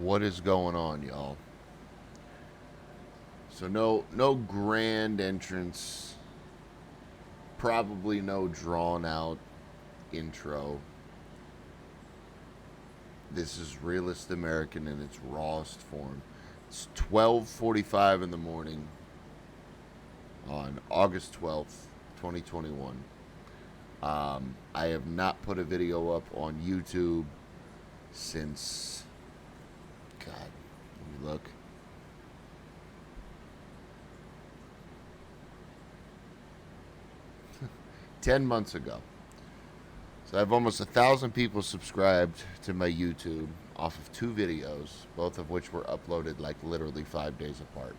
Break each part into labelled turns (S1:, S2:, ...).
S1: What is going on, y'all? So no grand entrance, probably no drawn out intro. This is Realist American in its rawest form. It's 12:45 in the morning on August 12th, 2021. I have not put a video up on YouTube since, God, let me look. 10 months ago. So I have almost 1,000 people subscribed to my YouTube off of 2 videos, both of which were uploaded like literally 5 days apart.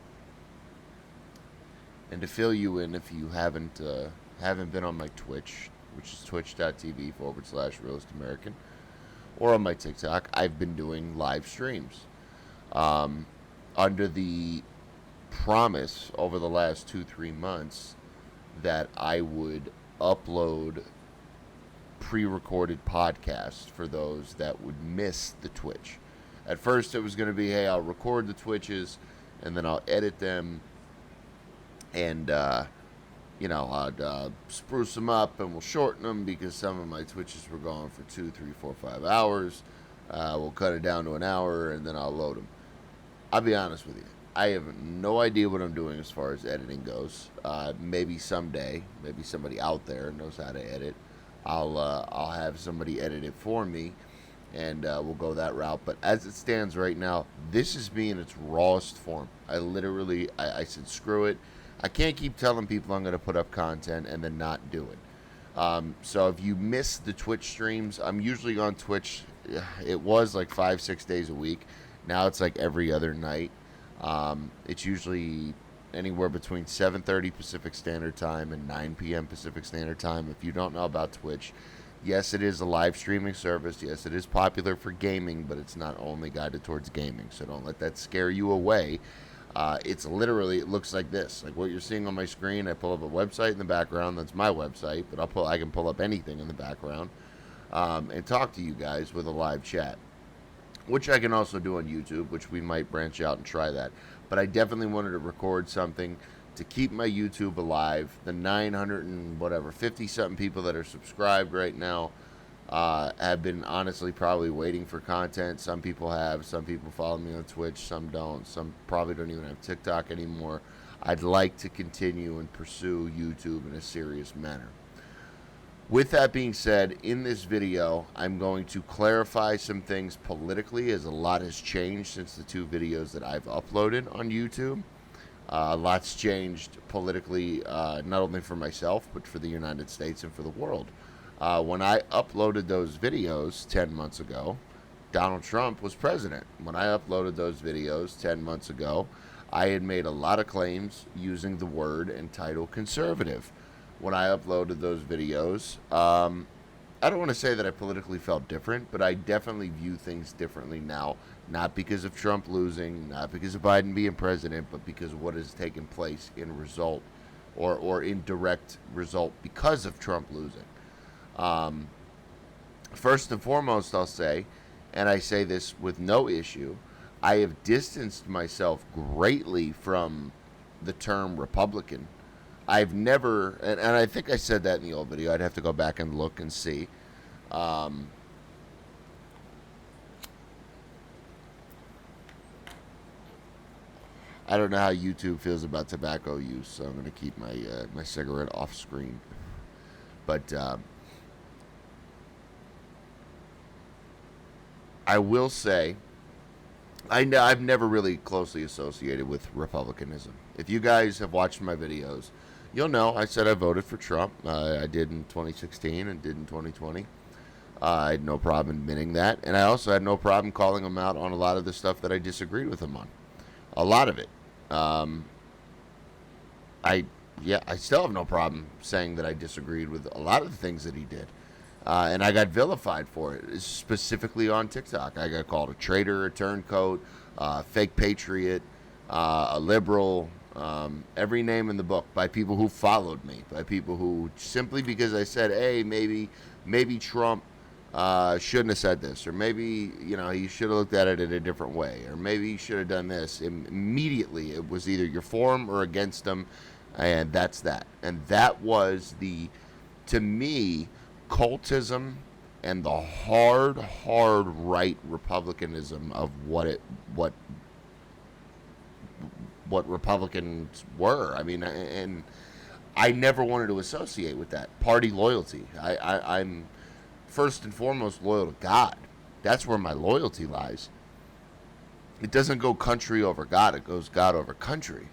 S1: And to fill you in, if you haven't been on my Twitch, which is twitch.tv/RealistAmerican, or on my TikTok, I've been doing live streams under the promise over the last 2-3 months that I would upload pre-recorded podcasts for those that would miss the Twitch. At first, it was going to be, hey, I'll record the Twitches, and then I'll edit them, and I'd spruce them up, and we'll shorten them because some of my Twitches were going for 2, 3, 4, 5 hours. We'll cut it down to an hour, and then I'll load them. I'll be honest with you. I have no idea what I'm doing as far as editing goes. Maybe someday, maybe somebody out there knows how to edit. I'll have somebody edit it for me, and we'll go that route. But as it stands right now, this is me in its rawest form. I said, screw it. I can't keep telling people I'm going to put up content and then not do it. So if you miss the Twitch streams, I'm usually on Twitch. It was like 5-6 days a week. Now it's like every other night. It's usually anywhere between 7:30 Pacific Standard Time and 9 p.m. Pacific Standard Time. If you don't know about Twitch, yes, it is a live streaming service. Yes, it is popular for gaming, but it's not only guided towards gaming. So don't let that scare you away. It's literally, it looks like this. Like what you're seeing on my screen, I pull up a website in the background. That's my website, but I can pull up anything in the background and talk to you guys with a live chat, which I can also do on YouTube, which we might branch out and try that. But I definitely wanted to record something to keep my YouTube alive. The 50-something people that are subscribed right now have been honestly probably waiting for content. Some people have. Some people follow me on Twitch. Some don't. Some probably don't even have TikTok anymore. I'd like to continue and pursue YouTube in a serious manner. With that being said, in this video, I'm going to clarify some things politically, as a lot has changed since the 2 videos that I've uploaded on YouTube. A lot's changed politically, not only for myself, but for the United States and for the world. When I uploaded those videos 10 months ago, Donald Trump was president. When I uploaded those videos 10 months ago, I had made a lot of claims using the word and title conservative. When I uploaded those videos, I don't want to say that I politically felt different, but I definitely view things differently now. Not because of Trump losing, not because of Biden being president, but because of what has taken place in result or in direct result because of Trump losing. First and foremost, I'll say, and I say this with no issue, I have distanced myself greatly from the term Republican. I've never, and I think I said that in the old video. I'd have to go back and look and see. I don't know how YouTube feels about tobacco use, so I'm going to keep my cigarette off screen. But I will say, I've never really closely associated with Republicanism. If you guys have watched my videos, you'll know I said I voted for Trump. I did in 2016 and did in 2020. I had no problem admitting that. And I also had no problem calling him out on a lot of the stuff that I disagreed with him on. A lot of it. I still have no problem saying that I disagreed with a lot of the things that he did. And I got vilified for it, specifically on TikTok. I got called a traitor, a turncoat, fake patriot, a liberal, every name in the book, by people who followed me, by people who, simply because I said, hey, maybe Trump shouldn't have said this, or maybe he should have looked at it in a different way, or maybe he should have done this. Immediately, it was either you're for him or against him, and that's that. And that was to me, cultism and the hard right republicanism of what Republicans were. I mean, and I never wanted to associate with that party loyalty. I'm first and foremost loyal to God. That's where my loyalty lies. It doesn't go country over God. It goes God over country.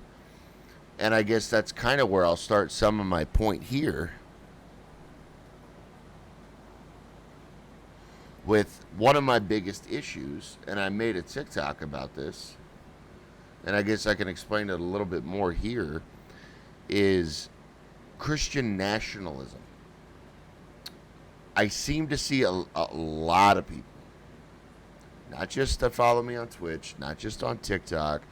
S1: And I guess that's kind of where I'll start some of my point here with one of my biggest issues, and I made a TikTok about this, and I guess I can explain it a little bit more here, is Christian nationalism. I seem to see a lot of people, not just that follow me on Twitch, not just on TikTok,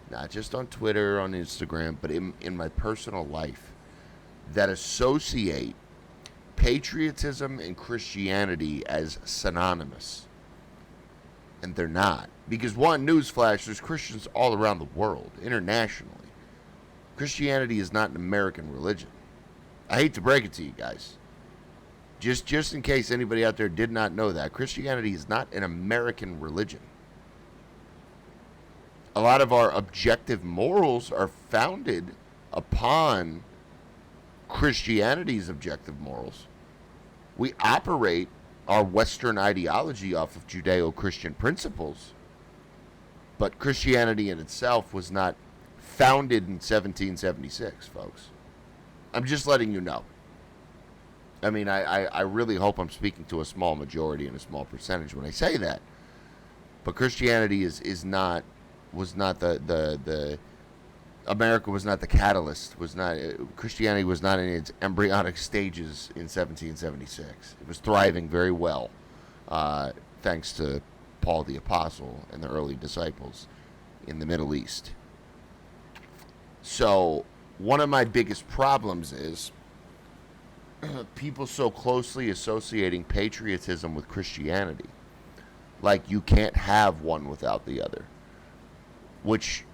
S1: not just on Twitter, on Instagram, but in my personal life, that associate patriotism and Christianity as synonymous. And they're not. Because one, newsflash, there's Christians all around the world, internationally. Christianity is not an American religion. I hate to break it to you guys. Just in case anybody out there did not know that, Christianity is not an American religion. A lot of our objective morals are founded upon Christianity's objective morals. We operate our Western ideology off of Judeo-Christian principles, but Christianity in itself was not founded in 1776, folks. I'm just letting you know. I mean, I really hope I'm speaking to a small majority and a small percentage when I say that. But Christianity was not the America was not the catalyst. Christianity was not in its embryonic stages in 1776. It was thriving very well, thanks to Paul the Apostle and the early disciples in the Middle East. So one of my biggest problems is people so closely associating patriotism with Christianity. Like you can't have one without the other. Which,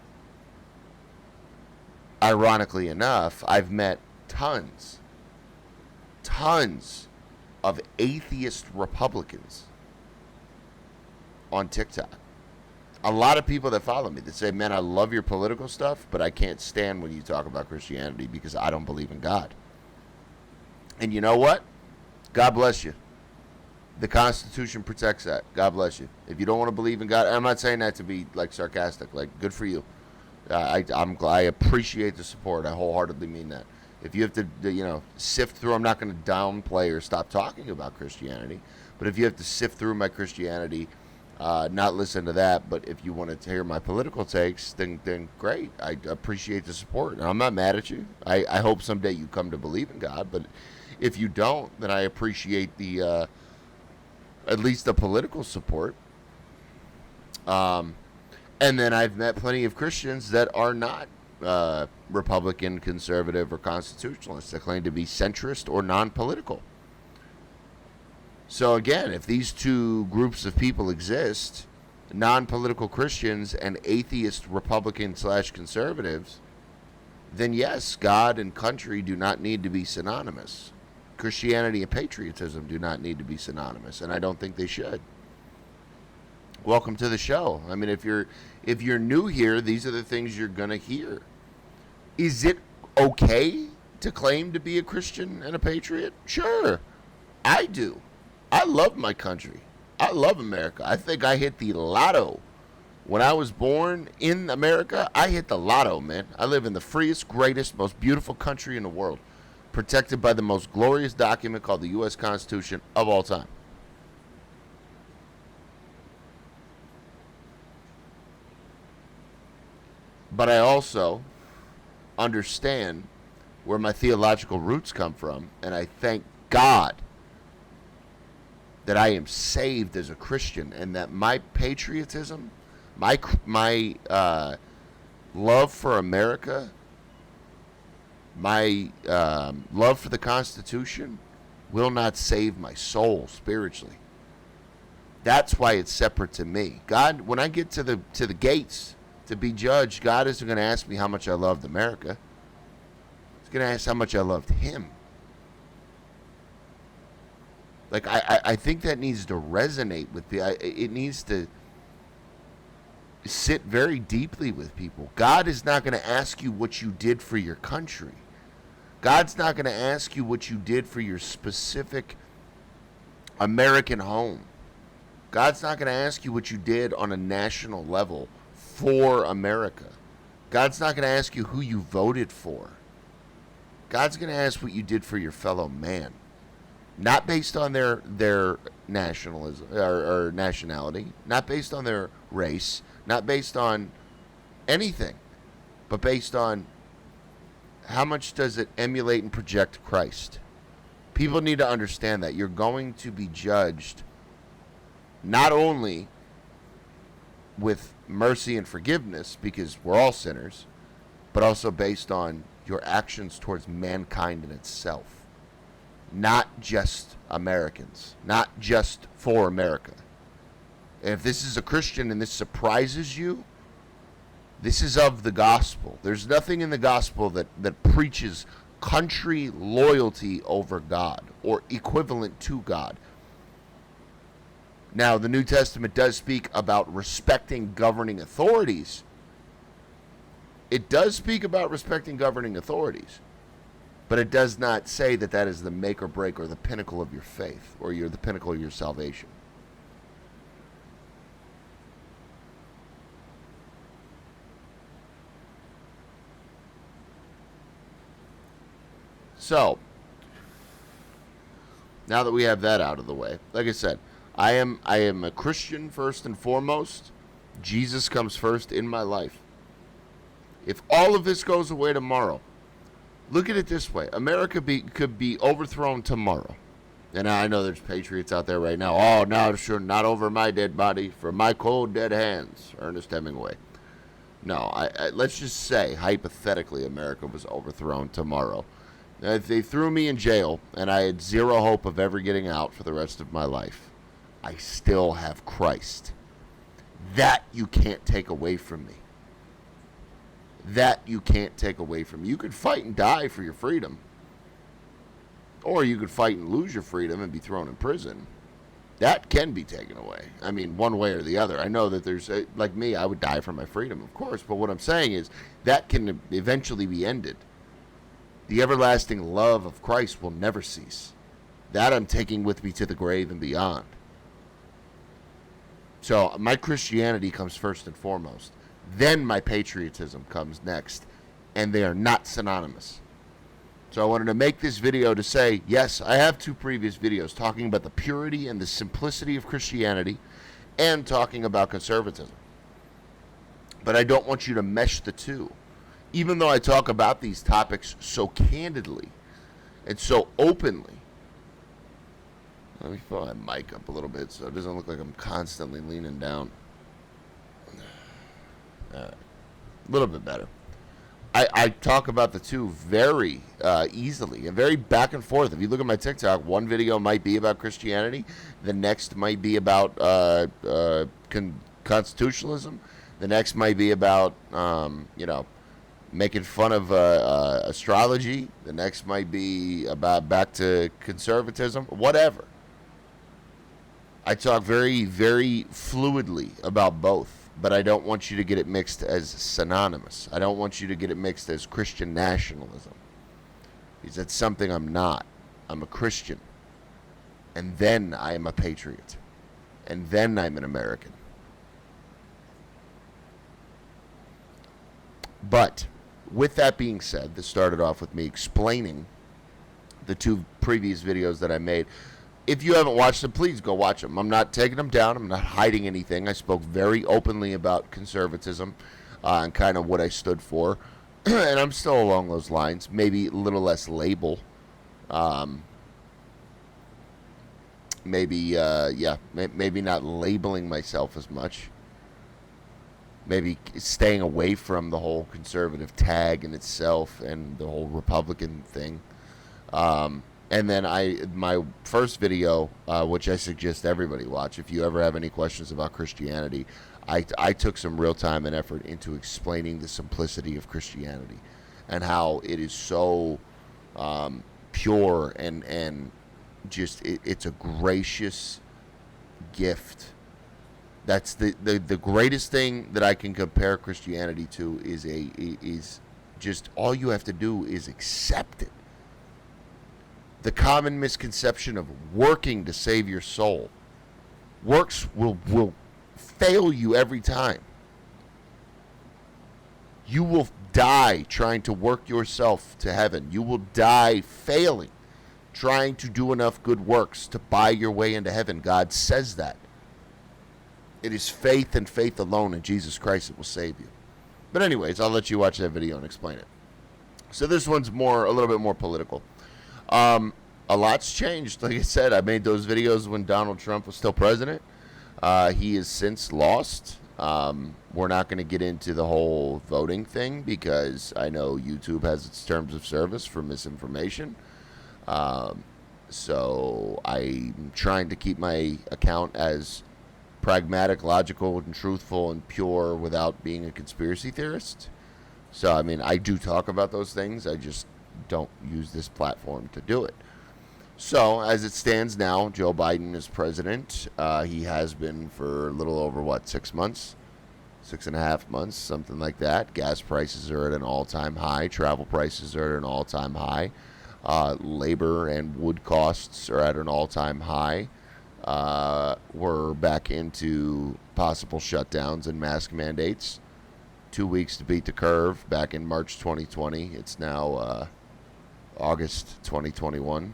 S1: ironically enough, I've met tons of atheist Republicans on TikTok. A lot of people that follow me that say, man, I love your political stuff, but I can't stand when you talk about Christianity because I don't believe in God. And you know what? God bless you. The Constitution protects that. God bless you. If you don't want to believe in God, I'm not saying that to be like sarcastic. Like, good for you. I appreciate the support. I wholeheartedly mean that. If you have to, sift through, I'm not going to downplay or stop talking about Christianity. But if you have to sift through my Christianity, not listen to that, but if you want to hear my political takes, then great. I appreciate the support. And I'm not mad at you. I hope someday you come to believe in God, but if you don't, then I appreciate the at least the political support. And then I've met plenty of Christians that are not Republican, conservative, or constitutionalists that claim to be centrist or non-political. So again, if these two groups of people exist, non-political Christians and atheist Republican/conservatives, then yes, God and country do not need to be synonymous. Christianity and patriotism do not need to be synonymous, and I don't think they should. Welcome to the show. I mean, if you're new here, these are the things you're going to hear. Is it okay to claim to be a Christian and a patriot? Sure. I do. I love my country. I love America. I think I hit the lotto. When I was born in America, I hit the lotto, man. I live in the freest, greatest, most beautiful country in the world, protected by the most glorious document called the U.S. Constitution of all time. But I also understand where my theological roots come from, and I thank God that I am saved as a Christian, and that my patriotism, my love for America, my love for the Constitution will not save my soul spiritually. That's why it's separate to me. God, when I get to the gates to be judged, God isn't going to ask me how much I loved America. He's going to ask how much I loved him. Like, I think that needs to resonate with people. It needs to sit very deeply with people. God is not going to ask you what you did for your country. God's not going to ask you what you did for your specific American home. God's not going to ask you what you did on a national level for America. God's not going to ask you who you voted for. God's going to ask what you did for your fellow man. Not based on their nationalism or nationality, not based on their race, not based on anything, but based on how much does it emulate and project Christ. People need to understand that you're going to be judged not only with mercy and forgiveness, because we're all sinners, but also based on your actions towards mankind in itself. Not just Americans, not just for America. And if this is a Christian and this surprises you, this is of the gospel. There's nothing in the gospel that preaches country loyalty over God or equivalent to God. Now, the New Testament does speak about respecting governing authorities. It does speak about respecting governing authorities. But it does not say that that is the make or break or the pinnacle of your faith or the pinnacle of your salvation. So, now that we have that out of the way, like I said, I am a Christian first and foremost. Jesus comes first in my life. If all of this goes away tomorrow, look at it this way. America could be overthrown tomorrow. And I know there's patriots out there right now. Oh, no, sure, not over my dead body, from my cold dead hands. Ernest Hemingway. No, let's just say, hypothetically, America was overthrown tomorrow. If they threw me in jail and I had zero hope of ever getting out for the rest of my life, I still have Christ. That you can't take away from me. That you can't take away from me. You could fight and die for your freedom. Or you could fight and lose your freedom and be thrown in prison. That can be taken away. I mean, one way or the other. I know that there's, like me, I would die for my freedom, of course. But what I'm saying is that can eventually be ended. The everlasting love of Christ will never cease. That I'm taking with me to the grave and beyond. So my Christianity comes first and foremost. Then my patriotism comes next. And they are not synonymous. So I wanted to make this video to say, yes, I have 2 previous videos talking about the purity and the simplicity of Christianity and talking about conservatism. But I don't want you to mesh the two. Even though I talk about these topics so candidly and so openly. Let me pull my mic up a little bit so it doesn't look like I'm constantly leaning down. All right. A little bit better. I talk about the two very easily and very back and forth. If you look at my TikTok, one video might be about Christianity. The next might be about constitutionalism. The next might be about, making fun of astrology. The next might be about back to conservatism. Whatever. I talk very, very fluidly about both. But I don't want you to get it mixed as synonymous. I don't want you to get it mixed as Christian nationalism. Because that's something I'm not. I'm a Christian. And then I am a patriot. And then I'm an American. But with that being said, this started off with me explaining the 2 previous videos that I made. If you haven't watched them, please go watch them. I'm not taking them down. I'm not hiding anything. I spoke very openly about conservatism and kind of what I stood for. And I'm still along those lines. Maybe a little less label. Maybe not labeling myself as much. Maybe staying away from the whole conservative tag in itself and the whole Republican thing. And then my first video, which I suggest everybody watch, if you ever have any questions about Christianity, I took some real time and effort into explaining the simplicity of Christianity and how it is so pure and just it's a gracious gift. That's the greatest thing that I can compare Christianity to is just all you have to do is accept it. The common misconception of working to save your soul. Works will fail you every time. You will die trying to work yourself to heaven. You will die failing, trying to do enough good works to buy your way into heaven. God says that. It is faith and faith alone in Jesus Christ that will save you. But anyways, I'll let you watch that video and explain it. So this one's a little bit more political. A lot's changed. Like I said, I made those videos when Donald Trump was still president. He has since lost. We're not going to get into the whole voting thing because I know YouTube has its terms of service for misinformation. So I'm trying to keep my account as pragmatic, logical, and truthful and pure without being a conspiracy theorist. So, I mean, I do talk about those things. I just don't use this platform to do it. So, as it stands now, Joe Biden is president. He has been for a little over, 6 months? 6.5 months, something like that. Gas prices are at an all-time high. Travel prices are at an all-time high. Labor and wood costs are at an all-time high. We're back into possible shutdowns and mask mandates. 2 weeks to beat the curve. Back in March 2020. It's now August 2021.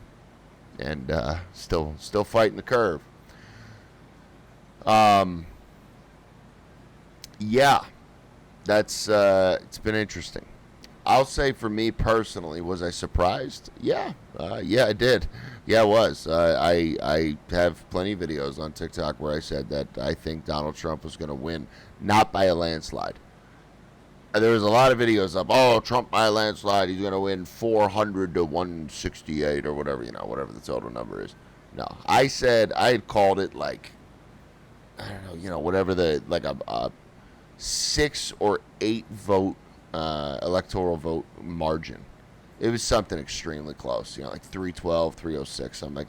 S1: And still fighting the curve. Yeah, that's it's been interesting. I'll say for me personally, was I surprised? Yeah, I did. Yeah, I was. I have plenty of videos on TikTok where I said that I think Donald Trump was going to win, not by a landslide. There was a lot of videos up. Oh, Trump by a landslide. He's going to win 400 to 168 or whatever, whatever the total number is. No, I had called it like, I don't know, whatever a 6 or 8 vote electoral vote margin. It was something extremely close, like 312, 306. I'm like,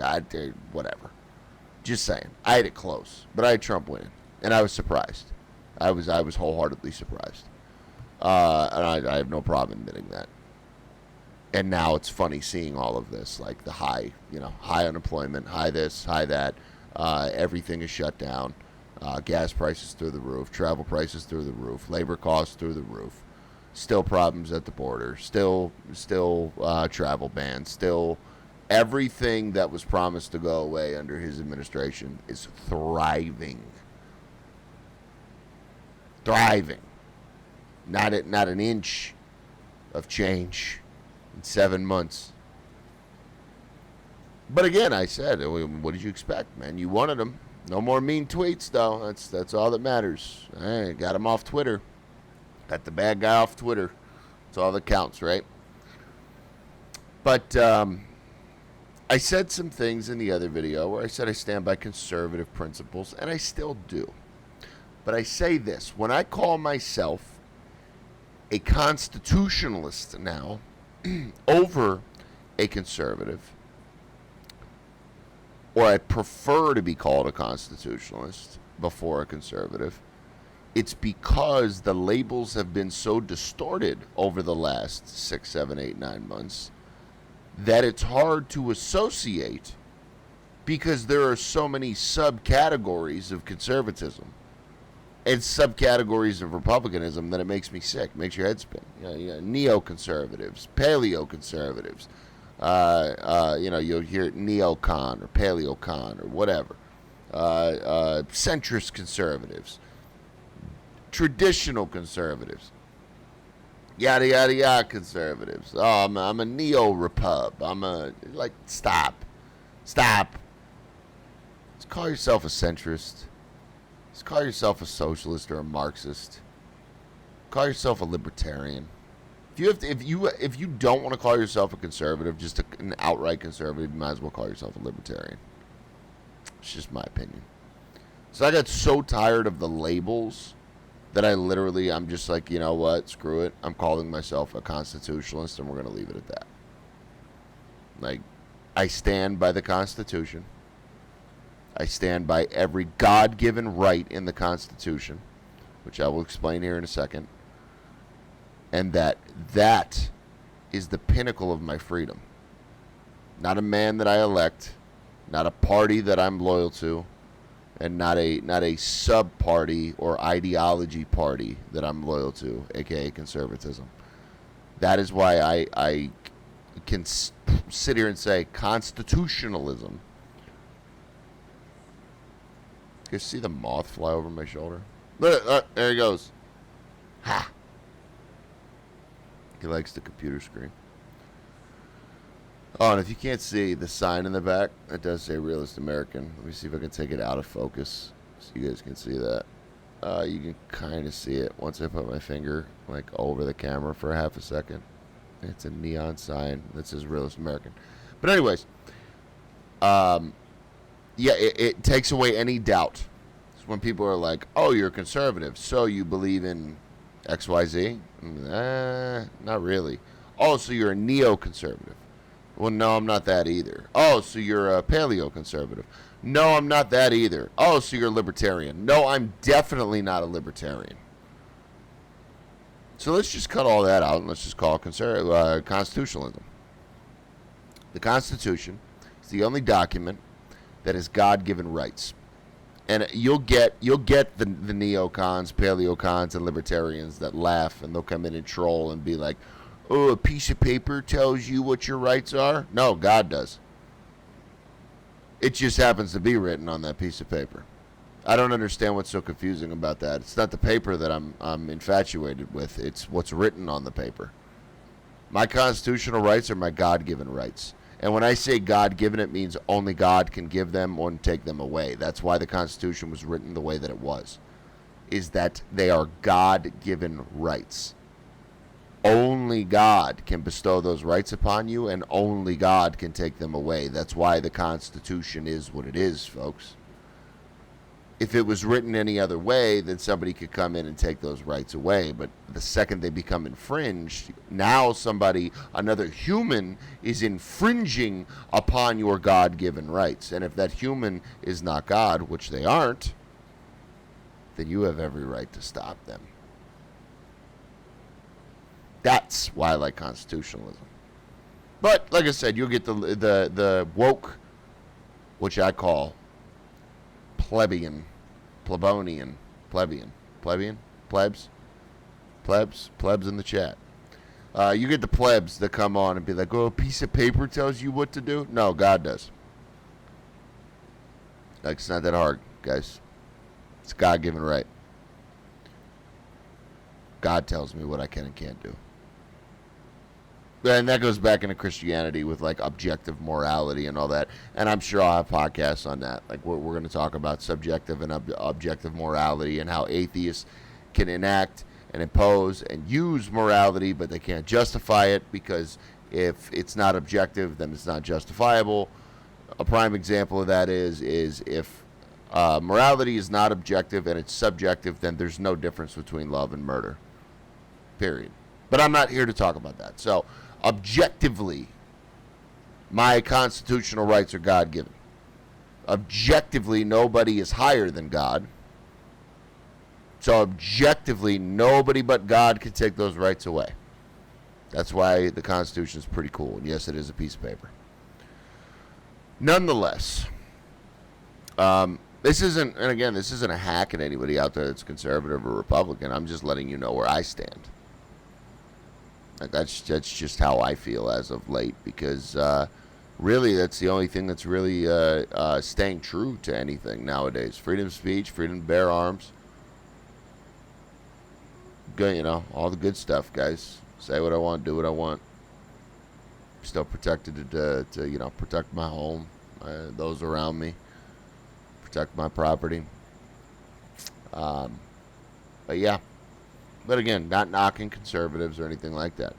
S1: whatever. Just saying. I had it close, but I had Trump winning, and I was surprised. I was wholeheartedly surprised. And I have no problem admitting that. And now it's funny seeing all of this, like the high unemployment, high this, high that. Everything is shut down. Gas prices through the roof, travel prices through the roof, labor costs through the roof. Still problems at the border. Still travel bans. Still everything that was promised to go away under his administration is thriving. Not an inch of change in 7 months. But again, I said, what did you expect, man? You wanted him. No more mean tweets, though. That's all that matters. Hey, got him off Twitter. Got the bad guy off Twitter. That's all that counts, right? But I said some things in the other video where I said I stand by conservative principles, and I still do. But I say this. When I call myself a constitutionalist now over a conservative, or I prefer to be called a constitutionalist before a conservative, it's because the labels have been so distorted over the last 6, 7, 8, 9 months that it's hard to associate because there are so many subcategories of conservatism and subcategories of republicanism that it makes me sick, makes your head spin. Neoconservatives, paleoconservatives, you'll hear neocon or paleocon or whatever, centrist conservatives, traditional conservatives, yada yada yada conservatives. Oh, I'm a neo-repub. Stop. Just call yourself a centrist. Just call yourself a socialist or a Marxist. Call yourself a libertarian. If you don't want to call yourself a conservative, just an outright conservative, you might as well call yourself a libertarian. It's just my opinion. So I got so tired of the labels that I'm just like, you know what, screw it. I'm calling myself a constitutionalist, and we're going to leave it at that. Like, I stand by the Constitution. I stand by every God-given right in the Constitution, which I will explain here in a second. And that is the pinnacle of my freedom. Not a man that I elect, not a party that I'm loyal to, and not a sub-party or ideology party that I'm loyal to, aka conservatism. That is why I can sit here and say constitutionalism. You see the moth fly over my shoulder? Look, there he goes. Ha! He likes the computer screen. Oh, and if you can't see the sign in the back, it does say Realist American. Let me see if I can take it out of focus so you guys can see that. You can kind of see it once I put my finger like over the camera for half a second. It's a neon sign that says Realist American. But anyways, it takes away any doubt. So when people are like, oh, you're a conservative, so you believe in XYZ? Not really. Oh, so you're a neoconservative. Well, no, I'm not that either. Oh, so you're a paleo-conservative. No, I'm not that either. Oh, so you're a libertarian. No, I'm definitely not a libertarian. So let's just cut all that out and let's just call it constitutionalism. The Constitution is the only document that has God-given rights. And you'll get the neocons, paleocons, and libertarians that laugh, and they'll come in and troll and be like, oh, a piece of paper tells you what your rights are? No, God does. It just happens to be written on that piece of paper. I don't understand what's so confusing about that. It's not the paper that I'm infatuated with. It's what's written on the paper. My constitutional rights are my God-given rights. And when I say God-given, it means only God can give them or take them away. That's why the Constitution was written the way that it was, is that they are God-given rights. Only God can bestow those rights upon you, and only God can take them away. That's why the Constitution is what it is, folks. If it was written any other way, then somebody could come in and take those rights away. But the second they become infringed, now another human, is infringing upon your God-given rights. And if that human is not God, which they aren't, then you have every right to stop them. That's why I like constitutionalism. But like I said, you'll get the woke, which I call plebeian, plebs in the chat. You get the plebs that come on and be like, oh, a piece of paper tells you what to do? No, God does. Like, it's not that hard, guys. It's God-given right. God tells me what I can and can't do. And that goes back into Christianity with, like, objective morality and all that. And I'm sure I'll have podcasts on that. Like, we're going to talk about subjective and objective morality and how atheists can enact and impose and use morality, but they can't justify it because if it's not objective, then it's not justifiable. A prime example of that is if morality is not objective and it's subjective, then there's no difference between love and murder. Period. But I'm not here to talk about that. So, objectively, my constitutional rights are God-given. Objectively, nobody is higher than God. So, objectively, nobody but God can take those rights away. That's why the Constitution is pretty cool. And yes, it is a piece of paper. Nonetheless, this isn't a hack at anybody out there that's conservative or Republican. I'm just letting you know where I stand. Like, that's just how I feel as of late, because really that's the only thing that's really staying true to anything nowadays. Freedom of speech, freedom to bear arms. Good, all the good stuff, guys. Say what I want, do what I want. Still protected to protect my home, those around me, protect my property. But yeah, But again, not knocking conservatives or anything like that.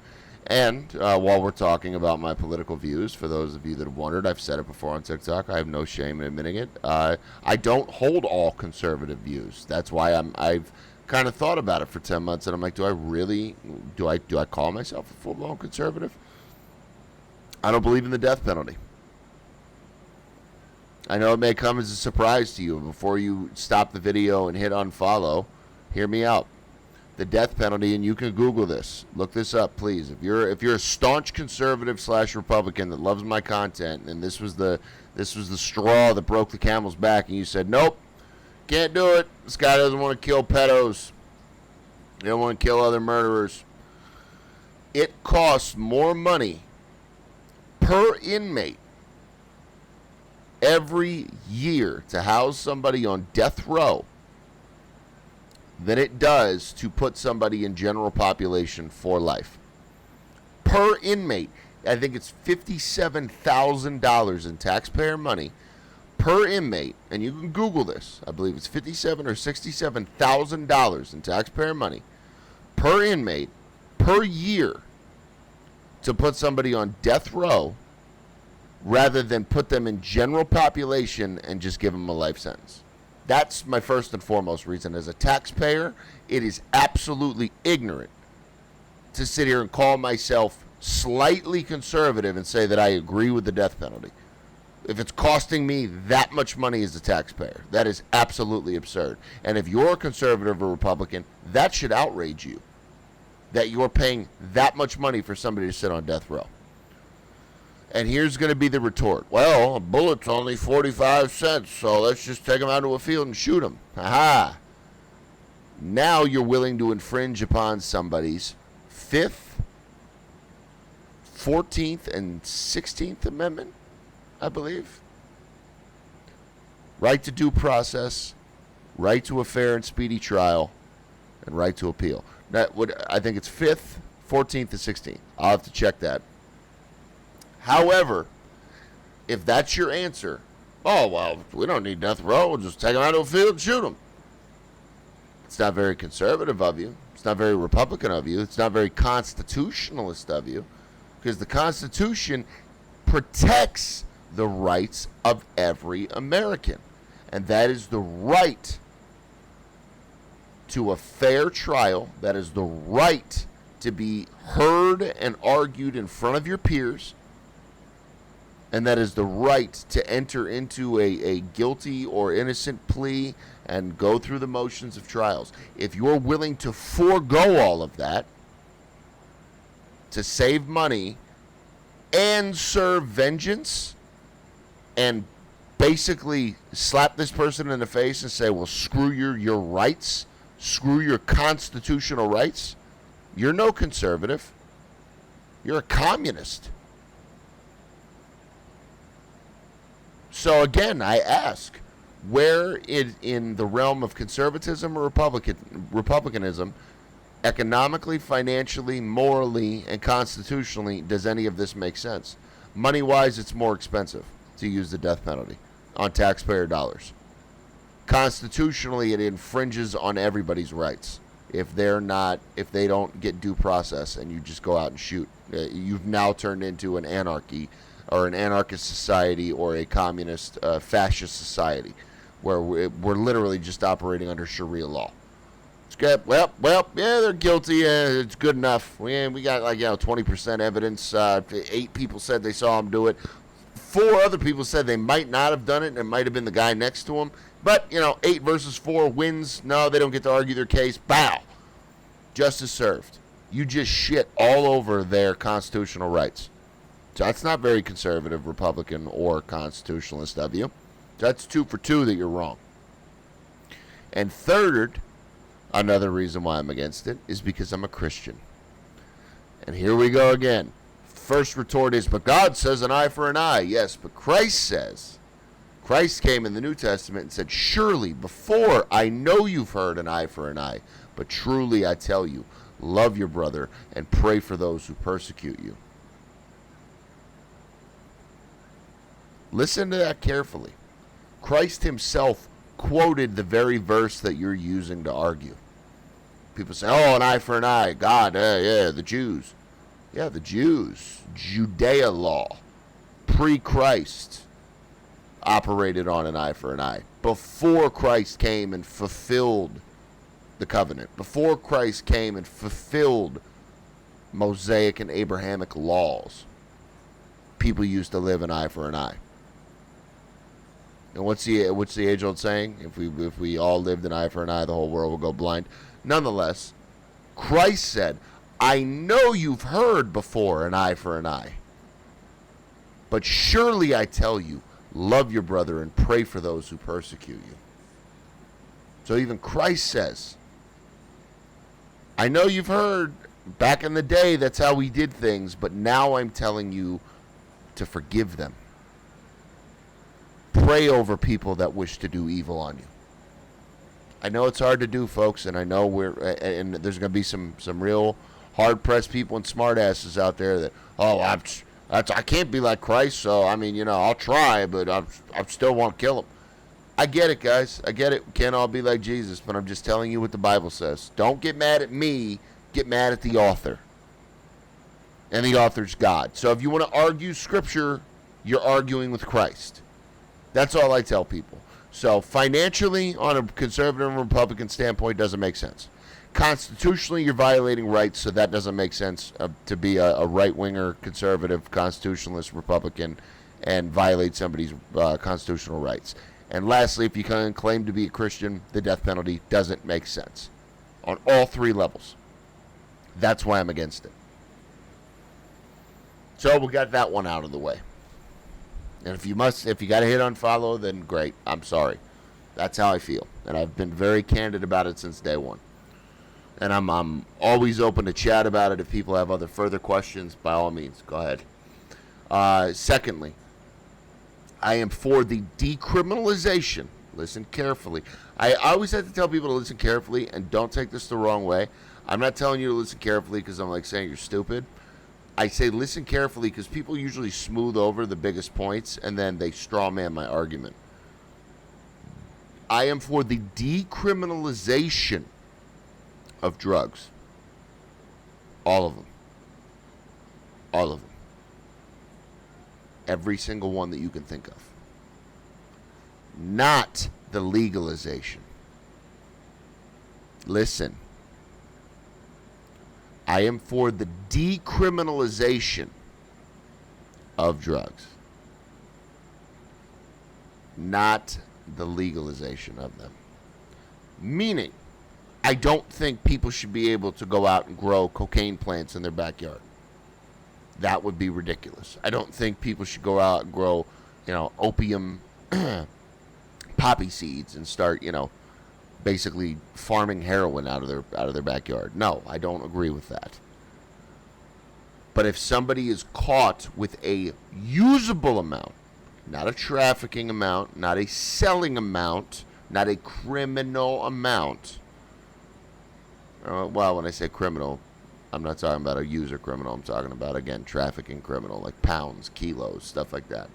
S1: And while we're talking about my political views, for those of you that have wondered, I've said it before on TikTok. I have no shame in admitting it. I don't hold all conservative views. That's why I've kind of thought about it for 10 months, and I'm like, do I call myself a full-blown conservative? I don't believe in the death penalty. I know it may come as a surprise to you. Before you stop the video and hit unfollow, hear me out. The death penalty, and you can Google this. Look this up, please. If you're a staunch conservative / Republican that loves my content, and this was the straw that broke the camel's back, and you said, nope, can't do it. This guy doesn't want to kill pedos. He don't want to kill other murderers. It costs more money per inmate every year to house somebody on death row than it does to put somebody in general population for life. Per inmate, I think it's $57,000 in taxpayer money per inmate, and you can Google this. I believe it's $57,000 or $67,000 in taxpayer money per inmate per year to put somebody on death row rather than put them in general population and just give them a life sentence. That's my first and foremost reason. As a taxpayer, it is absolutely ignorant to sit here and call myself slightly conservative and say that I agree with the death penalty. If it's costing me that much money as a taxpayer, that is absolutely absurd. And if you're a conservative or Republican, that should outrage you, that you're paying that much money for somebody to sit on death row. And here's going to be the retort. Well, a bullet's only 45 cents, so let's just take them out to a field and shoot them. Aha! Now you're willing to infringe upon somebody's 5th, 14th, and 16th Amendment, I believe. Right to due process, right to a fair and speedy trial, and right to appeal. I think it's 5th, 14th, and 16th. I'll have to check that. However, if that's your answer, oh, well, we don't need death row. We'll just take them out to a field and shoot them. It's not very conservative of you. It's not very Republican of you. It's not very constitutionalist of you, because the Constitution protects the rights of every American, and that is the right to a fair trial. That is the right to be heard and argued in front of your peers. And that is the right to enter into a guilty or innocent plea and go through the motions of trials. If you're willing to forego all of that to save money and serve vengeance and basically slap this person in the face and say, well, screw your rights, screw your constitutional rights, you're no conservative. You're a communist. So again, I ask, where in the realm of conservatism or republicanism, economically, financially, morally, and constitutionally, does any of this make sense? Money-wise, it's more expensive to use the death penalty on taxpayer dollars. Constitutionally, it infringes on everybody's rights. If they don't get due process and you just go out and shoot, you've now turned into an anarchy or an anarchist society or a communist fascist society where we're literally just operating under Sharia law. It's good. Well, yeah, they're guilty. It's good enough. We got 20% evidence. 8 people said they saw him do it. 4 other people said they might not have done it, and it might have been the guy next to him. But 8 versus 4 wins. No, they don't get to argue their case. Bow. Justice served. You just shit all over their constitutional rights. So that's not very conservative, Republican, or constitutionalist of you. That's 2 for 2 that you're wrong. And third, another reason why I'm against it is because I'm a Christian. And here we go again. First retort is, but God says an eye for an eye. Yes, but Christ came in the New Testament and said, surely before I know you've heard an eye for an eye, but truly I tell you, love your brother and pray for those who persecute you. Listen to that carefully. Christ himself quoted the very verse that you're using to argue. People say, oh, an eye for an eye. God, yeah, the Jews. Yeah, the Jews. Judea law, pre-Christ, operated on an eye for an eye. Before Christ came and fulfilled the covenant. Before Christ came and fulfilled Mosaic and Abrahamic laws, people used to live an eye for an eye. And what's the age-old saying? If we all lived an eye for an eye, the whole world would go blind. Nonetheless, Christ said, I know you've heard before an eye for an eye, but surely I tell you, love your brother and pray for those who persecute you. So even Christ says, I know you've heard back in the day that's how we did things, but now I'm telling you to forgive them. Pray over people that wish to do evil on you. I know it's hard to do, folks, and I know and there's going to be some real hard-pressed people and smartasses out there that, I can't be like Christ, so, I'll try, but I still won't kill him. I get it, guys. I get it. We can't all be like Jesus, but I'm just telling you what the Bible says. Don't get mad at me. Get mad at the author. And the author's God. So if you want to argue Scripture, you're arguing with Christ. That's all I tell people. So financially, on a conservative and Republican standpoint, doesn't make sense. Constitutionally, you're violating rights, so that doesn't make sense to be a right-winger, conservative, constitutionalist Republican and violate somebody's constitutional rights. And lastly, if you can claim to be a Christian, the death penalty doesn't make sense on all three levels. That's why I'm against it. So we got that one out of the way. And if you got to hit unfollow, then great. I'm sorry. That's how I feel. And I've been very candid about it since day one. And I'm always open to chat about it. If people have other further questions, by all means, go ahead. Secondly, I am for the decriminalization. Listen carefully. I always have to tell people to listen carefully, and don't take this the wrong way. I'm not telling you to listen carefully because I'm like saying you're stupid. I say listen carefully because people usually smooth over the biggest points and then they straw man my argument. I am for the decriminalization of drugs. All of them. All of them. Every single one that you can think of. Not the legalization. Listen. I am for the decriminalization of drugs. Not the legalization of them. Meaning, I don't think people should be able to go out and grow cocaine plants in their backyard. That would be ridiculous. I don't think people should go out and grow, opium poppy seeds and start, basically farming heroin out of their backyard. No, I don't agree with that. But if somebody is caught with a usable amount, not a trafficking amount, not a selling amount, not a criminal amount. Well, when I say criminal, I'm not talking about a user criminal. I'm talking about, again, trafficking criminal, like pounds, kilos, stuff like that.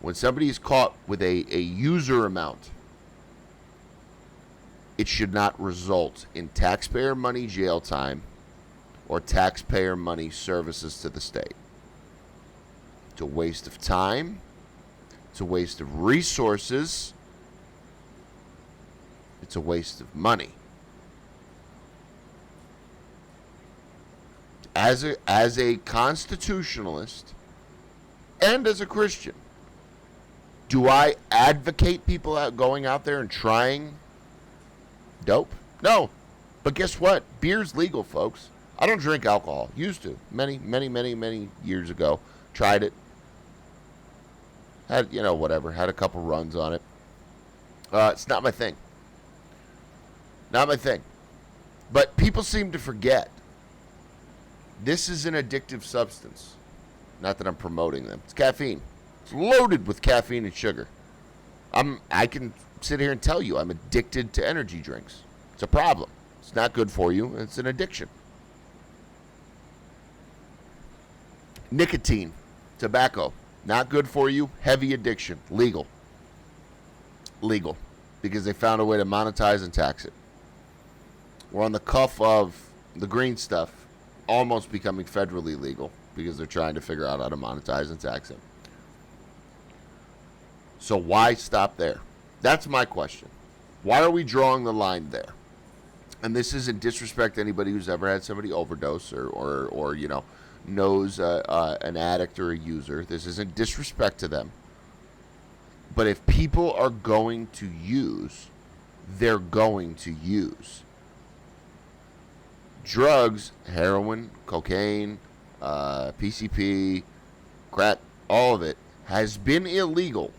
S1: When somebody is caught with a user amount, it should not result in taxpayer money jail time or taxpayer money services to the state. It's a waste of time. It's a waste of resources. It's a waste of money. As a constitutionalist and as a Christian, do I advocate people going out there and trying dope? No. But guess what? Beer's legal, folks. I don't drink alcohol. Used to. Many years ago. Tried it. Had, whatever. Had a couple runs on it. It's not my thing. Not my thing. But people seem to forget. This is an addictive substance. Not that I'm promoting them. It's caffeine. It's loaded with caffeine and sugar. I can sit here and tell you I'm addicted to energy drinks. It's a problem. It's not good for you. It's an addiction. Nicotine, tobacco, not good for you. Heavy addiction, legal. Legal, because they found a way to monetize and tax it. We're on the cuff of the green stuff almost becoming federally legal because they're trying to figure out how to monetize and tax it. So why stop there? That's my question. Why are we drawing the line there? And this isn't disrespect to anybody who's ever had somebody overdose or you know, knows an addict or a user. This isn't disrespect to them. But if people are going to use, they're going to use. Drugs, heroin, cocaine, PCP, crack, all of it has been illegal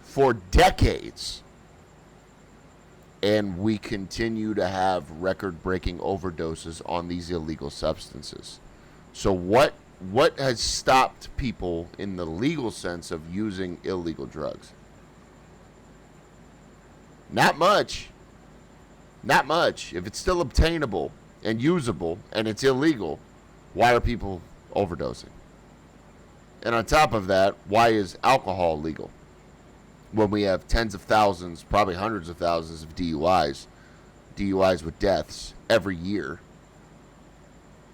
S1: for decades. And we continue to have record-breaking overdoses on these illegal substances. So what has stopped people in the legal sense of using illegal drugs? Not much. Not much. If it's still obtainable and usable and it's illegal, why are people overdosing? And on top of that, why is alcohol legal? When we have tens of thousands, probably hundreds of thousands of DUIs with deaths every year.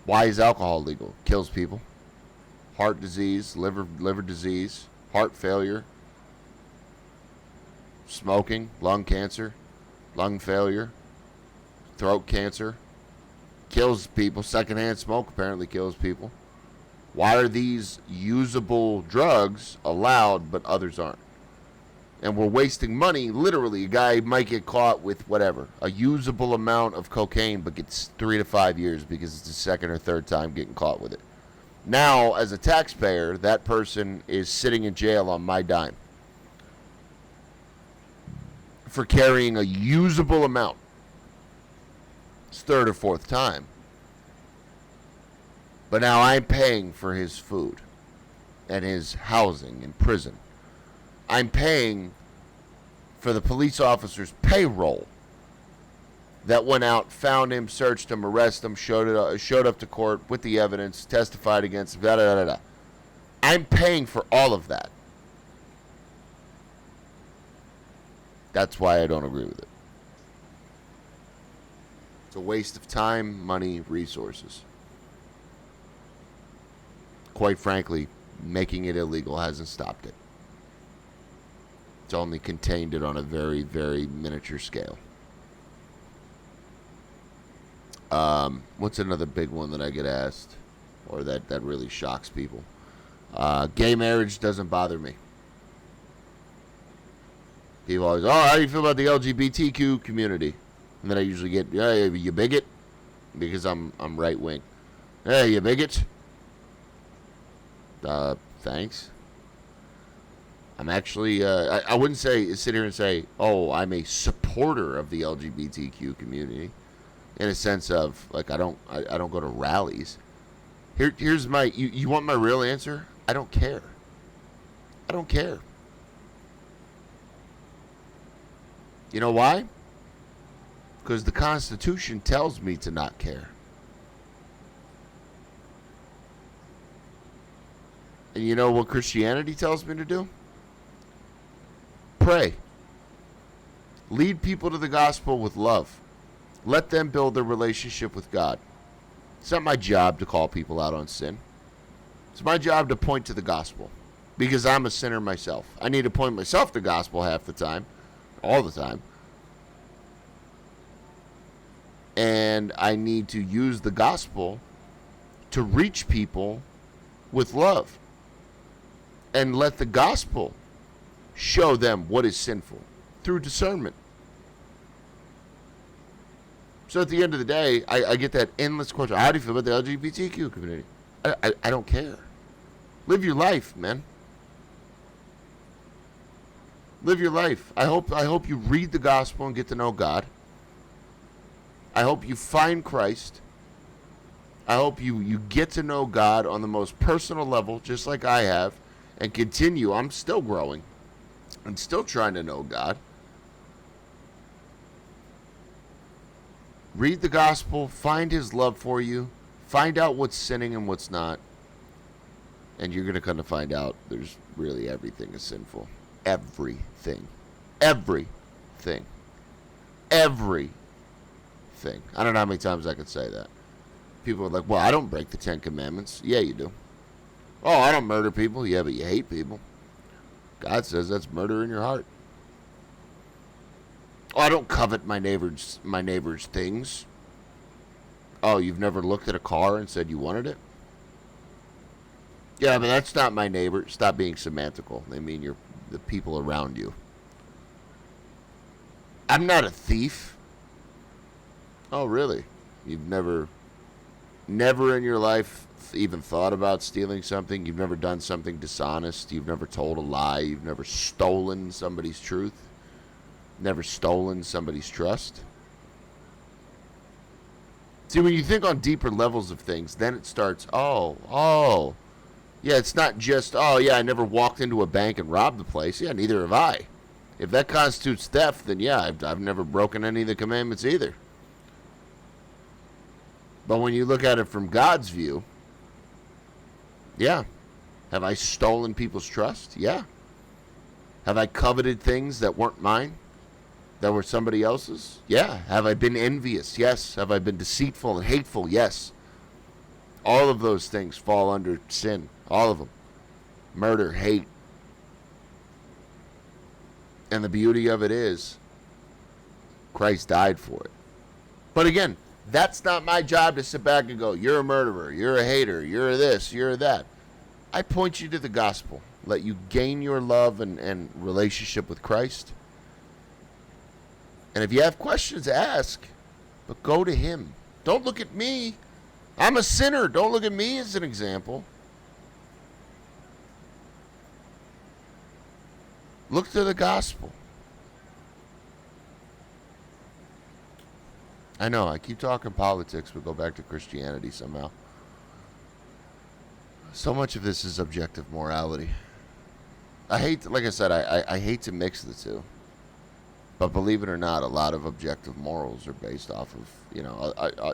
S1: Why is alcohol legal? Kills people. Heart disease, liver disease, heart failure, smoking, lung cancer, lung failure, throat cancer. Kills people. Secondhand smoke apparently kills people. Why are these usable drugs allowed but others aren't? And we're wasting money. Literally, a guy might get caught with whatever, a usable amount of cocaine, but gets 3 to 5 years because it's the second or third time getting caught with it. Now, as a taxpayer, that person is sitting in jail on my dime for carrying a usable amount. It's third or fourth time. But now I'm paying for his food and his housing in prison. I'm paying for the police officer's payroll that went out, found him, searched him, arrested him, showed up to court with the evidence, testified against him, da da da da. I'm paying for all of that. That's why I don't agree with it. It's a waste of time, money, resources. Quite frankly, making it illegal hasn't stopped it. It's only contained it on a very, very miniature scale. What's another big one that I get asked, or that really shocks people? Gay marriage doesn't bother me. People always, how do you feel about the LGBTQ community? And then I usually get, hey, you bigot? Because I'm right wing. Hey, you bigot? Thanks. I'm actually, I wouldn't sit here and say, I'm a supporter of the LGBTQ community, in a sense of, like, I don't go to rallies. Here's my, you want my real answer? I don't care. I don't care. You know why? Because the Constitution tells me to not care. And you know what Christianity tells me to do? Pray. Lead people to the gospel with love. Let them build their relationship with God. It's not my job to call people out on sin. It's my job to point to the gospel, because I'm a sinner myself. I need to point myself to gospel half the time, all the time. And I need to use the gospel to reach people with love. And let the gospel show them what is sinful through discernment. So at the end of the day, I get that endless question. How do you feel about the LGBTQ community? I don't care. Live your life, man. Live your life. I hope you read the gospel and get to know God. I hope you find Christ. I hope you get to know God on the most personal level, just like I have, and continue. I'm still growing. I'm still trying to know God. Read the gospel, find his love for you, find out what's sinning and what's not, and you're going to come to find out there's really everything is sinful. Everything. Everything. Everything thing. I don't know how many times I could say that. People are like, well, I don't break the 10 Commandments. Yeah, you do. Oh, I don't murder people. Yeah, but you hate people. God says that's murder in your heart. Oh, I don't covet my neighbor's things. Oh, you've never looked at a car and said you wanted it? Yeah, but that's not my neighbor. Stop being semantical. They mean the people around you. I'm not a thief. Oh, really? You've never in your life even thought about stealing something? You've never done something dishonest? You've never told a lie? You've never stolen somebody's truth? Never stolen somebody's trust? See, when you think on deeper levels of things, then it starts, oh. Yeah, it's not just, oh, yeah, I never walked into a bank and robbed the place. Yeah, neither have I. If that constitutes theft, then yeah, I've never broken any of the commandments either. But when you look at it from God's view, yeah. Have I stolen people's trust? Yeah. Have I coveted things that weren't mine? That were somebody else's? Yeah. Have I been envious? Yes. Have I been deceitful and hateful? Yes. All of those things fall under sin. All of them. Murder, hate. And the beauty of it is, Christ died for it. But again, that's not my job to sit back and go, you're a murderer, you're a hater, you're this, you're that. I point you to the gospel. Let you gain your love and relationship with Christ. And if you have questions, ask. But go to him. Don't look at me. I'm a sinner. Don't look at me as an example. Look to the gospel. I know, I keep talking politics, but go back to Christianity somehow. So much of this is objective morality. I hate, like I said, I hate to mix the two. But believe it or not, a lot of objective morals are based off of,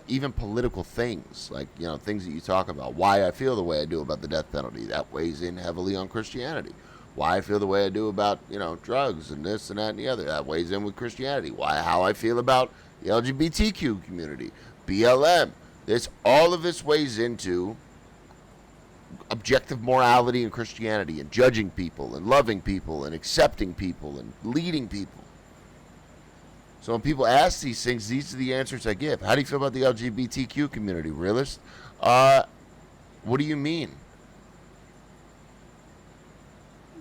S1: even political things, like, things that you talk about. Why I feel the way I do about the death penalty, that weighs in heavily on Christianity. Why I feel the way I do about, drugs and this and that and the other, that weighs in with Christianity. How I feel about the Lgbtq community, BLM. All of this weighs into objective morality in Christianity, and judging people and loving people and accepting people and leading people. So when people ask these things, these are the answers I give. How do you feel about the LGBTQ community, realist? What do you mean?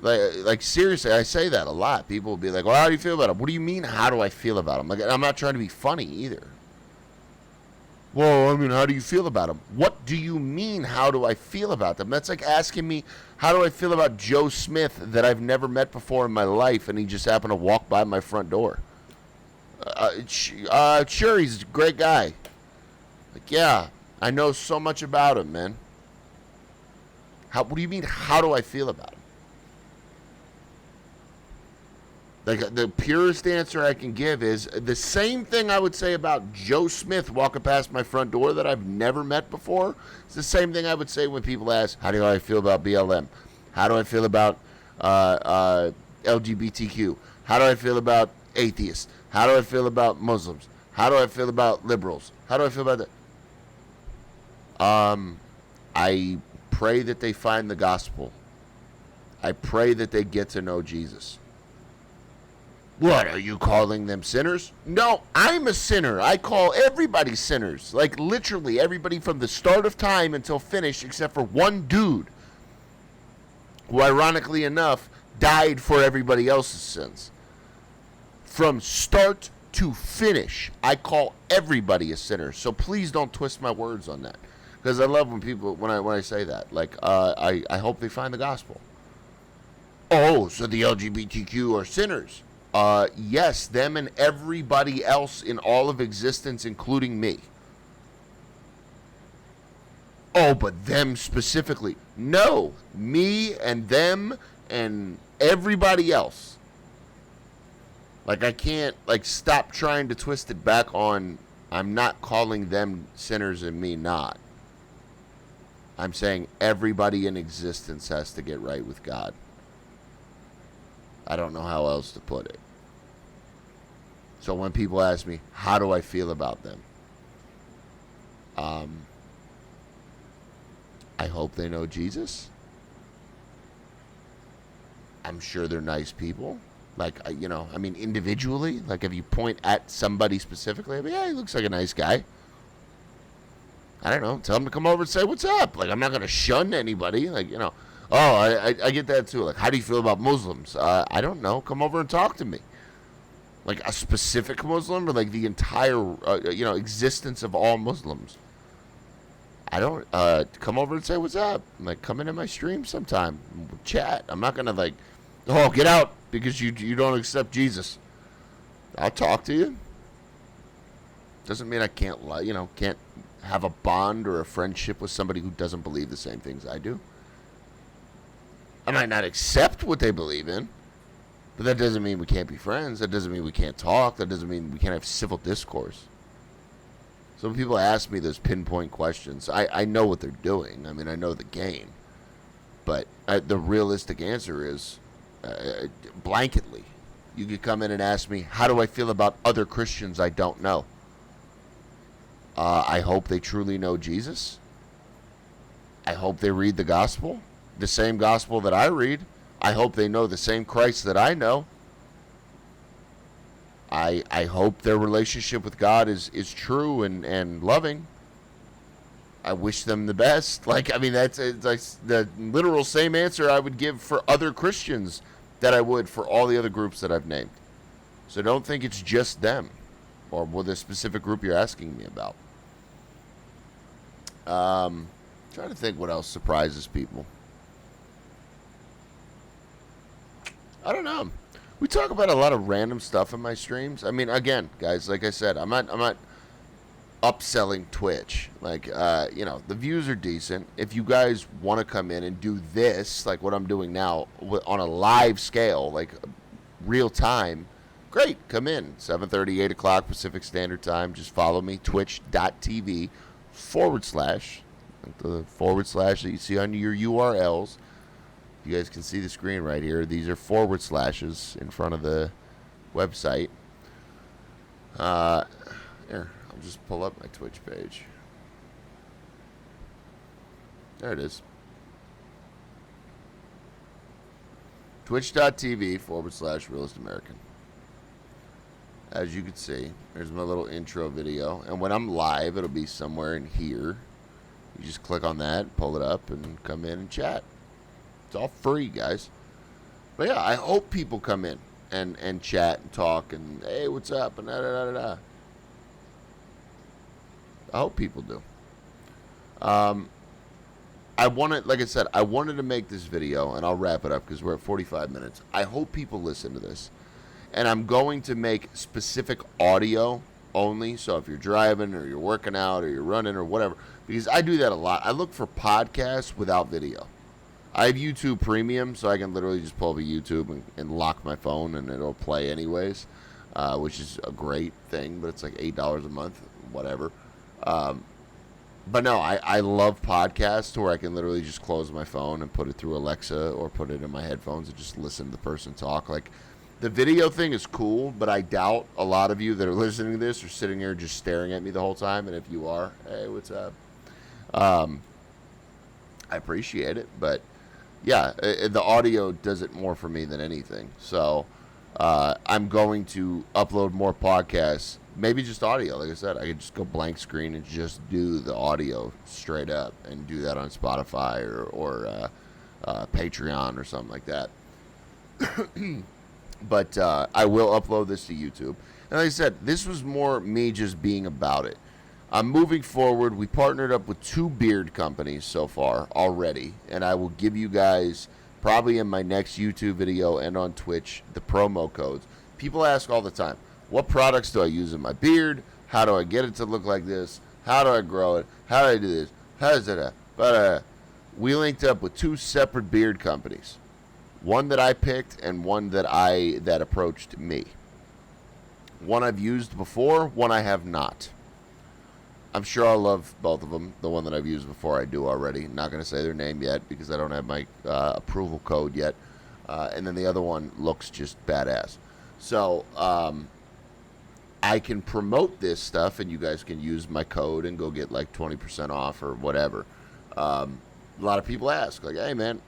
S1: Like seriously, I say that a lot. People will be like, well, how do you feel about them? What do you mean, how do I feel about them? Like, I'm not trying to be funny either. Well, I mean, how do you feel about them? What do you mean, how do I feel about them? That's like asking me, how do I feel about Joe Smith that I've never met before in my life, and he just happened to walk by my front door? Sure, he's a great guy. Like, yeah, I know so much about him, man. What do you mean, how do I feel about him? Like, the purest answer I can give is the same thing I would say about Joe Smith walking past my front door that I've never met before. It's the same thing I would say when people ask, how do I feel about BLM? How do I feel about LGBTQ? How do I feel about atheists? How do I feel about Muslims? How do I feel about liberals? How do I feel about that? I pray that they find the gospel. I pray that they get to know Jesus. What, are you calling them sinners? No, I'm a sinner. I call everybody sinners. Like, literally everybody from the start of time until finish, except for one dude who, ironically enough, died for everybody else's sins. From start to finish, I call everybody a sinner. So please don't twist my words on that. Because I love when people, when I say that. Like, I hope they find the gospel. Oh, so the LGBTQ are sinners. Yes, them and everybody else in all of existence, including me. Oh, but them specifically. No, me and them and everybody else. Like, I can't, stop trying to twist it back on, I'm not calling them sinners and me not. I'm saying everybody in existence has to get right with God. I don't know how else to put it. So when people ask me, how do I feel about them? I hope they know Jesus. I'm sure they're nice people. Like, individually, like if you point at somebody specifically, I'd be, yeah, he looks like a nice guy. I don't know. Tell them to come over and say what's up. Like, I'm not going to shun anybody. Like, oh, I get that too. Like, how do you feel about Muslims? I don't know. Come over and talk to me. Like a specific Muslim or like the entire, existence of all Muslims. I don't, come over and say what's up. Like, come into my stream sometime. We'll chat. I'm not going to like, oh, get out because you don't accept Jesus. I'll talk to you. Doesn't mean I can't have a bond or a friendship with somebody who doesn't believe the same things I do. I might not accept what they believe in, but that doesn't mean we can't be friends. That doesn't mean we can't talk. That doesn't mean we can't have civil discourse. So when people ask me those pinpoint questions, I know what they're doing. I mean, I know the game. But the realistic answer is, blanketly, you could come in and ask me, how do I feel about other Christians I don't know? I hope they truly know Jesus. I hope they read the gospel, the same gospel that I read. I hope they know the same Christ that I know. I hope their relationship with God is true and loving. I wish them the best. Like, I mean, it's like the literal same answer I would give for other Christians that I would for all the other groups that I've named. So don't think it's just them or the specific group you're asking me about. Trying to think what else surprises people. I don't know. We talk about a lot of random stuff in my streams. I mean, again, guys, like I said, I'm not upselling Twitch. Like, the views are decent. If you guys want to come in and do this, like what I'm doing now, on a live scale, like real time, great. Come in. 7:30, 8 o'clock Pacific Standard Time. Just follow me, twitch.tv / the / that you see on your URLs. You guys can see the screen right here. These are / in front of the website. Here, I'll just pull up my Twitch page. There it is. Twitch.tv / RealistAmerican. As you can see, there's my little intro video. And when I'm live, it'll be somewhere in here. You just click on that, pull it up, and come in and chat. It's all free, guys. But yeah, I hope people come in and chat and talk and, hey, what's up? And da-da-da-da-da. I hope people do. Like I said, I wanted to make this video, and I'll wrap it up because we're at 45 minutes. I hope people listen to this. And I'm going to make specific audio only. So if you're driving or you're working out or you're running or whatever, because I do that a lot. I look for podcasts without video. I have YouTube Premium, so I can literally just pull up a YouTube and lock my phone, and it'll play anyways, which is a great thing, but it's like $8 a month, whatever. But no, I love podcasts where I can literally just close my phone and put it through Alexa or put it in my headphones and just listen to the person talk. Like, the video thing is cool, but I doubt a lot of you that are listening to this are sitting here just staring at me the whole time, and if you are, hey, what's up? I appreciate it, but yeah, the audio does it more for me than anything. So I'm going to upload more podcasts, maybe just audio. Like I said, I could just go blank screen and just do the audio straight up and do that on Spotify or Patreon or something like that. But I will upload this to YouTube. And like I said, this was more me just being about it. Moving forward, we partnered up with 2 beard companies so far already, and I will give you guys, probably in my next YouTube video and on Twitch, the promo codes. People ask all the time, what products do I use in my beard? How do I get it to look like this? How do I grow it? How do I do this? How does it? But we linked up with 2 separate beard companies. One that I picked and one that approached me. One I've used before, one I have not. I'm sure I'll love both of them. The one that I've used before I do already. Not going to say their name yet because I don't have my approval code yet. And then the other one looks just badass. So I can promote this stuff, and you guys can use my code and go get like 20% off or whatever. A lot of people ask, like, hey, man,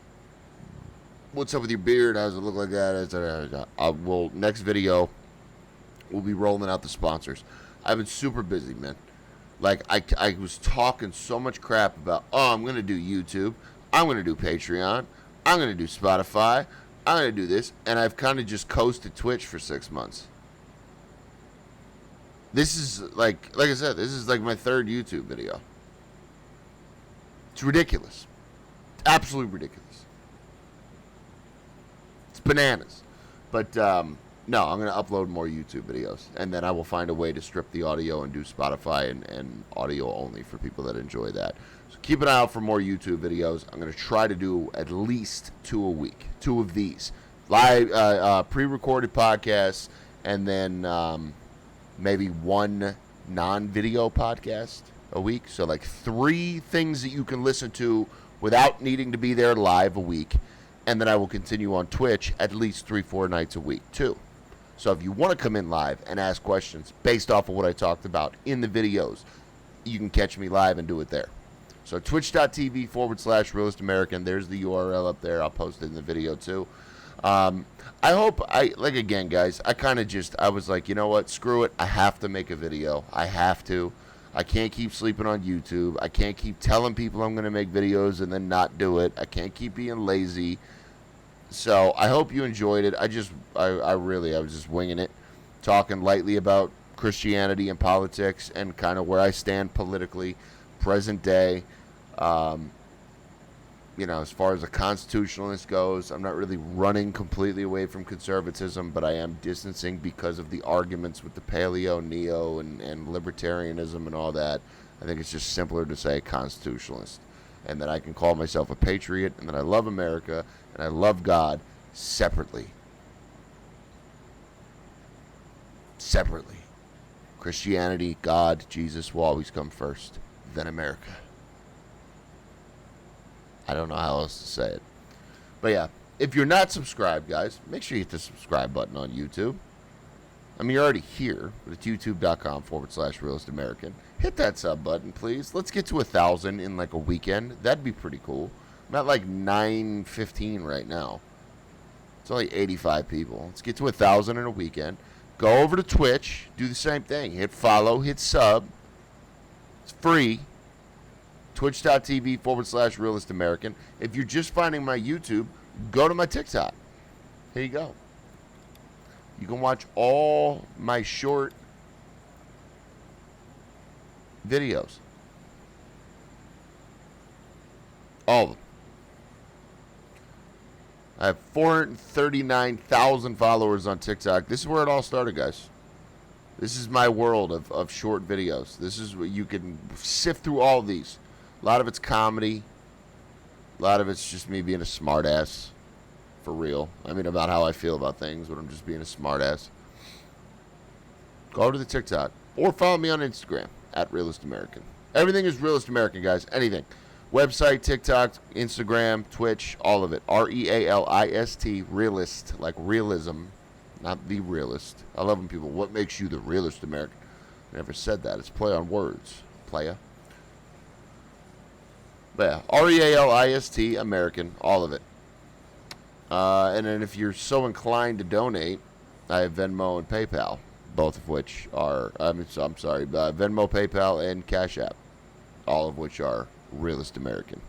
S1: what's up with your beard? How does it look like that? Well, next video, we'll be rolling out the sponsors. I've been super busy, man. Like, I was talking so much crap about, I'm going to do YouTube. I'm going to do Patreon. I'm going to do Spotify. I'm going to do this. And I've kind of just coasted Twitch for 6 months. This is, like I said, this is like my third YouTube video. It's ridiculous. Absolutely ridiculous. It's bananas. But, no, I'm going to upload more YouTube videos. And then I will find a way to strip the audio and do Spotify and audio only for people that enjoy that. So keep an eye out for more YouTube videos. I'm going to try to do at least 2 a week. 2 of these. Live, pre-recorded podcasts. And then maybe 1 non-video podcast a week. So like 3 things that you can listen to without needing to be there live a week. And then I will continue on Twitch at least 3-4 nights a week too. So if you want to come in live and ask questions based off of what I talked about in the videos, you can catch me live and do it there. So twitch.tv/RealistAmerican. There's the URL up there. I'll post it in the video too. I hope, again, guys, I was like, you know what? Screw it. I have to make a video. I have to. I can't keep sleeping on YouTube. I can't keep telling people I'm going to make videos and then not do it. I can't keep being lazy. So I hope you enjoyed it. I was just winging it, talking lightly about Christianity and politics and kind of where I stand politically, present day. As far as a constitutionalist goes, I'm not really running completely away from conservatism, but I am distancing because of the arguments with the paleo, neo, and libertarianism and all that. I think it's just simpler to say constitutionalist. And that I can call myself a patriot, and that I love America, and I love God separately. Separately. Christianity, God, Jesus will always come first, then America. I don't know how else to say it. But yeah, if you're not subscribed, guys, make sure you hit the subscribe button on YouTube. I mean, you're already here, but it's youtube.com/RealistAmerican. Hit that sub button, please. Let's get to 1,000 in like a weekend. That'd be pretty cool. I'm at like 915 right now. It's only 85 people. Let's get to 1,000 in a weekend. Go over to Twitch. Do the same thing. Hit follow. Hit sub. It's free. Twitch.tv/RealistAmerican. If you're just finding my YouTube, go to my TikTok. Here you go. You can watch all my short videos. All of them. I have 439,000 followers on TikTok. This is where it all started, guys. This is my world of short videos. This is where you can sift through all of these. A lot of it's comedy. A lot of it's just me being a smartass. For real. I mean, about how I feel about things, but I'm just being a smartass. Go to the TikTok. Or follow me on Instagram, @RealistAmerican. Everything is Realist American, guys. Anything. Website, TikTok, Instagram, Twitch, all of it. Realist, realist, like realism, not the realist. I love when people, what makes you the realist American? I never said that. It's play on words. Playa. But yeah, Realist, American, all of it. And then if you're so inclined to donate, I have Venmo and PayPal, both of which are, Venmo, PayPal, and Cash.app, all of which are Realist American.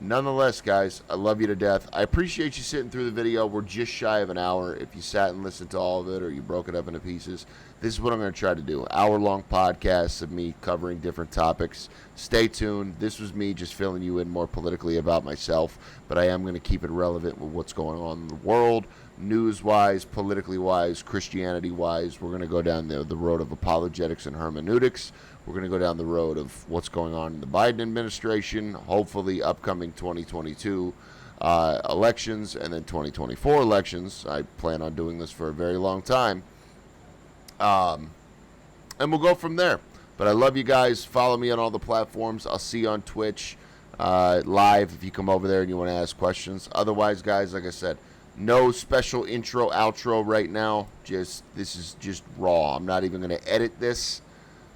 S1: Nonetheless, guys, I love you to death. I appreciate you sitting through the video. We're just shy of an hour. If you sat and listened to all of it or you broke it up into pieces, this is what I'm going to try to do. Hour-long podcasts of me covering different topics. Stay tuned. This was me just filling you in more politically about myself, but I am going to keep it relevant with what's going on in the world, news-wise, politically-wise, Christianity-wise. We're going to go down the road of apologetics and hermeneutics. We're going to go down the road of what's going on in the Biden administration, hopefully upcoming 2022 elections, and then 2024 elections. I plan on doing this for a very long time. And we'll go from there. But I love you guys. Follow me on all the platforms. I'll see you on Twitch live if you come over there and you want to ask questions. Otherwise, guys, like I said, No special intro, outro right now. This is just raw. I'm not even going to edit this.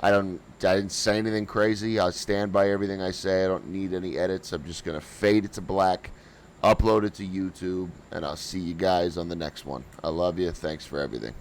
S1: I didn't say anything crazy. I stand by everything I say. I don't need any edits. I'm just going to fade it to black, upload it to YouTube, and I'll see you guys on the next one. I love you. Thanks for everything.